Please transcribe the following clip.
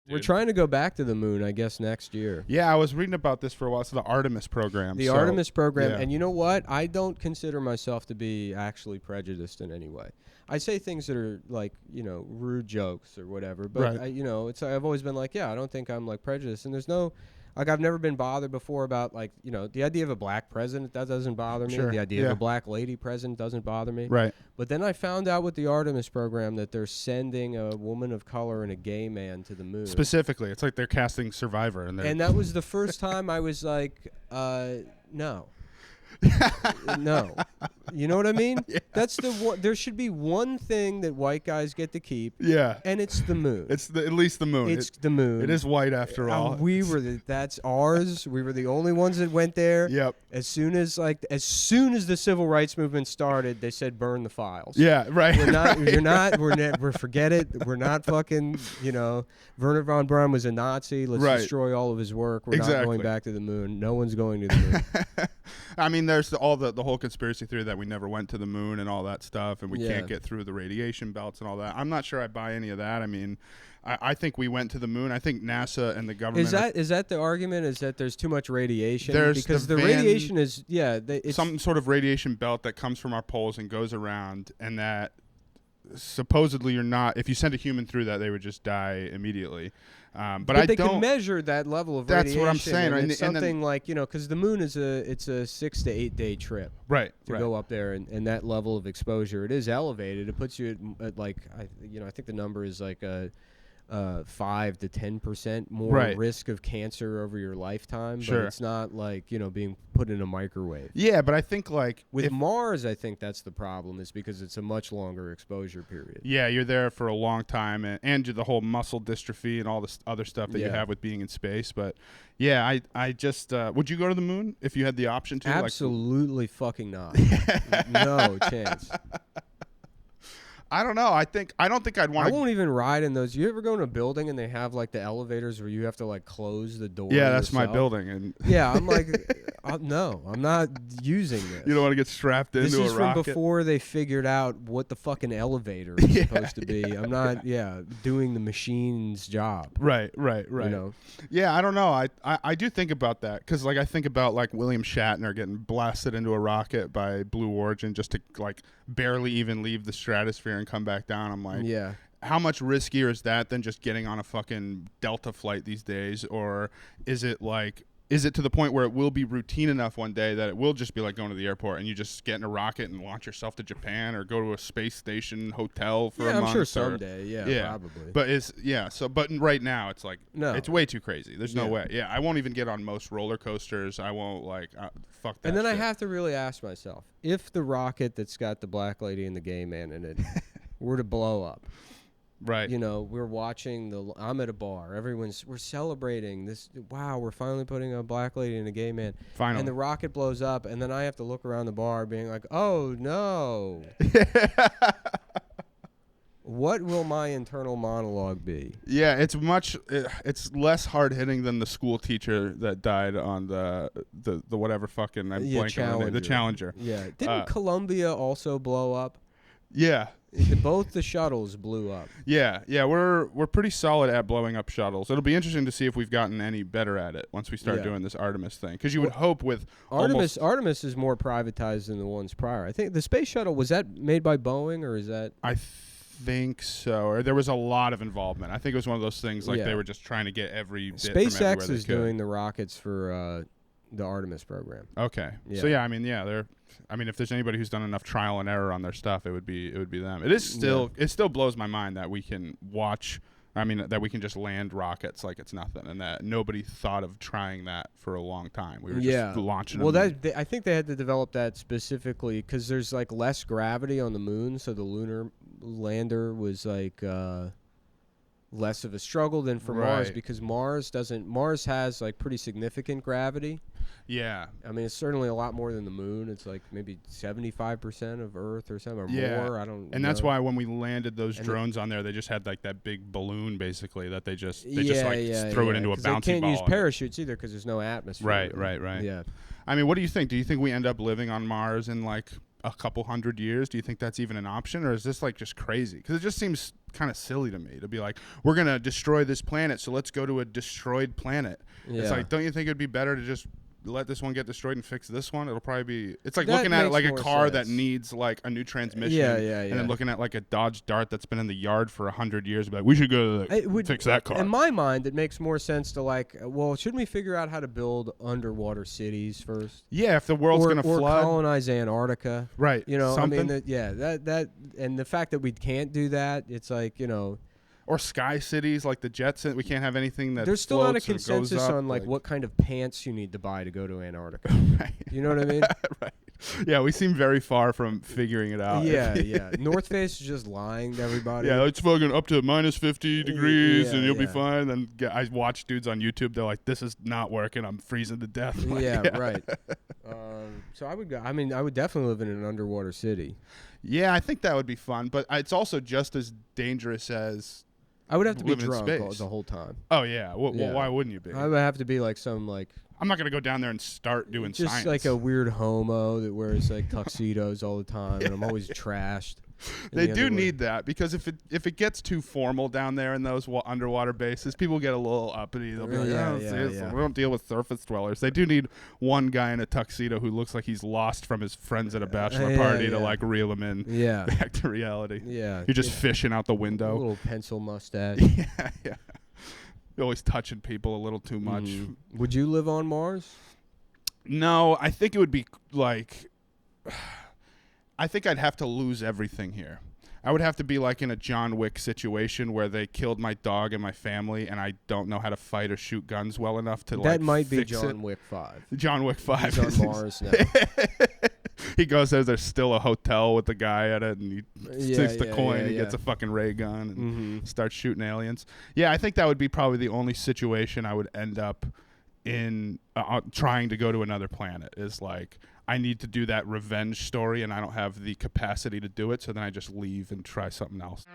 dude. We're trying to go back to the moon, I guess, next year. Yeah, I was reading about this for a while. It's the Artemis program. The Artemis program. Yeah. And you know what? I don't consider myself to be actually prejudiced in any way. I say things that are like, rude jokes or whatever. But, Right. I've always been like, I don't think I'm like prejudiced. And there's no... Like, I've never been bothered before about, like, the idea of a black president, that doesn't bother me. Sure, The idea of yeah. a black lady president doesn't bother me. Right. But then I found out with the Artemis program that they're sending a woman of color and a gay man to the moon. Specifically, it's like they're casting Survivor. And that was the first time I was like, no. No. You know what I mean? Yeah. That's the one. There should be one thing that white guys get to keep. Yeah. And it's the moon. It's at least the moon. It's the moon. It is white after all. That's ours. We were the only ones that went there. Yep. As soon as the civil rights movement started, they said burn the files. Yeah, right. We're not. Right. You're not. We're forget it. We're not fucking. Wernher von Braun was a Nazi. Let's Right. destroy all of his work. We're not Exactly. going back to the moon. No one's going to the moon. I mean, there's all the whole conspiracy theory that we never went to the moon and all that stuff, and we Yeah. can't get through the radiation belts and all that. I'm not sure I buy any of that. I mean, I think we went to the moon. I think NASA and the government. Is that the argument? Is that there's too much radiation? There's because the van- radiation is it's some sort of radiation belt that comes from our poles and goes around, and that supposedly you're not. If you send a human through that, they would just die immediately. But I they don't. can measure that level of That's radiation. what I'm saying. And And it's then- something like because the moon is a 6 to 8 day trip Right. to Right. go up there, and that level of exposure, it is elevated. It puts you at like I think the number is like 5 to 10% more Right. risk of cancer over your lifetime. Sure. But it's not like being put in a microwave. Yeah, but I think like With Mars, I think that's the problem, is because it's a much longer exposure period. yeah, you're there for a long time, and the whole muscle dystrophy and all this other stuff that you Yeah. have with being in space. But yeah, I just would you go to the moon if you had the option to? Absolutely fucking not. No chance. I don't know. I don't think I'd I want to. won't even ride in those. You ever go in a building and they have like the elevators where you have to like close the door? Yeah, that's my yourself? building, and Yeah, I'm like, no, I'm not using this. you don't want to get strapped This into is a from rocket. before they figured out what the fucking elevator is Yeah, supposed to be. I'm not, doing the machine's job. Right. Yeah, I don't know. I do think about that because like I think about like William Shatner getting blasted into a rocket by Blue Origin just to like barely even leave the stratosphere and come back down. I'm like, Yeah. how much riskier is that than just getting on a fucking Delta flight these days? Or is it to the point where it will be routine enough one day that it will just be like going to the airport and you just get in a rocket and launch yourself to Japan or go to a space station hotel for a month? I'm sure someday. Yeah, probably. But but right now it's like No. it's way too crazy. There's no Yeah. way. Yeah, I won't even get on most roller coasters. I won't fuck that. And then I shit. have to really ask myself, if the rocket that's got the black lady and the gay man in it were to blow up, right. we're watching I'm at a bar. We're celebrating this. Wow, we're finally putting a black lady and a gay man. Finally. And the rocket blows up, and then I have to look around the bar being like, oh, no. What will my internal monologue be? Yeah, it's less hard hitting than the school teacher that died on the whatever fucking I'm blanking on the name, the Challenger. Yeah. Didn't Columbia also blow up? Yeah. Both the shuttles blew up. Yeah, we're pretty solid at blowing up shuttles. It'll be interesting to see if we've gotten any better at it once we start doing this Artemis thing. Because you would hope with Artemis is more privatized than the ones prior. I think the space shuttle, was that made by Boeing, or is that? I think so. Or there was a lot of involvement. I think it was one of those things like they were just trying to get every bit from everywhere SpaceX they is could. doing the rockets for the Artemis program. Okay. Yeah. So if there's anybody who's done enough trial and error on their stuff, it would be them. It still blows my mind that we can that we can just land rockets like it's nothing, and that nobody thought of trying that for a long time. We were just launching them. Well, I think they had to develop that specifically because there's like less gravity on the moon, so the lunar lander was like less of a struggle than for Mars, because Mars has like pretty significant gravity. Yeah. I mean, it's certainly a lot more than the moon. It's like maybe 75% of Earth or something, or more. I don't know. And that's why when we landed those drones on there, they just had like that big balloon basically that they just throw it into a bouncy ball. They can't use parachutes either because there's no atmosphere. Right. Yeah. I mean, what do you think? Do you think we end up living on Mars in like a couple hundred years? Do you think that's even an option, or is this like just crazy? Because it just seems kind of silly to me to be like, we're gonna destroy this planet, so let's go to a destroyed planet. Yeah. It's like, don't you think it'd be better to just let this one get destroyed and fix this one? It'll probably be. It's like That looking at it makes like a more car sense. that needs like a new transmission. Yeah. And then looking at like a Dodge Dart that's been in the yard for 100 years, be like, we should go fix that car. In my mind, it makes more sense to like, well, shouldn't we figure out how to build underwater cities first? Yeah, if the world's gonna or flood, colonize Antarctica. right? You know, something. I mean, that and the fact that we can't do that, it's like, you know, or sky cities like the Jetsons. We can't have anything that there's still not a floats or goes consensus up, on like what kind of pants you need to buy to go to Antarctica. Right. You know what I mean? Right. Yeah, we seem very far from figuring it out. Yeah. North Face is just lying to everybody. Yeah, it's fucking up to minus 50 degrees and you'll be yeah. fine. Then I watch dudes on YouTube. They're like, this is not working. I'm freezing to death. Like, Yeah, right. So I would go. I mean, I would definitely live in an underwater city. Yeah, I think that would be fun, but it's also just as dangerous as. I would have to be living in drunk space. the whole time. Oh yeah. Well, Yeah. why wouldn't you be? I would have to be like some like I'm not gonna go down there and start doing just science. like a weird homo that wears like tuxedos all the time, and I'm always trashed. They do need that, because if it gets too formal down there in those underwater bases, people get a little uppity. They'll be like, Yeah. we don't deal with surface dwellers. They do need one guy in a tuxedo who looks like he's lost from his friends at a bachelor party to like reel him in back to reality. Yeah. You're just fishing out the A window. little pencil mustache. Yeah. You're always touching people a little too much. Would you live on Mars? No, I think it would be like. I think I'd have to lose everything here. I would have to be like in a John Wick situation where they killed my dog and my family, and I don't know how to fight or shoot guns well enough to That like might be fix John it. Wick 5. John Wick 5. He's on Mars now. He goes there's still a hotel with the guy at it, and he takes the coin. He gets a fucking ray gun and starts shooting aliens. Yeah, I think that would be probably the only situation I would end up in trying to go to another planet. Is like, I need to do that revenge story, and I don't have the capacity to do it, so then I just leave and try something else.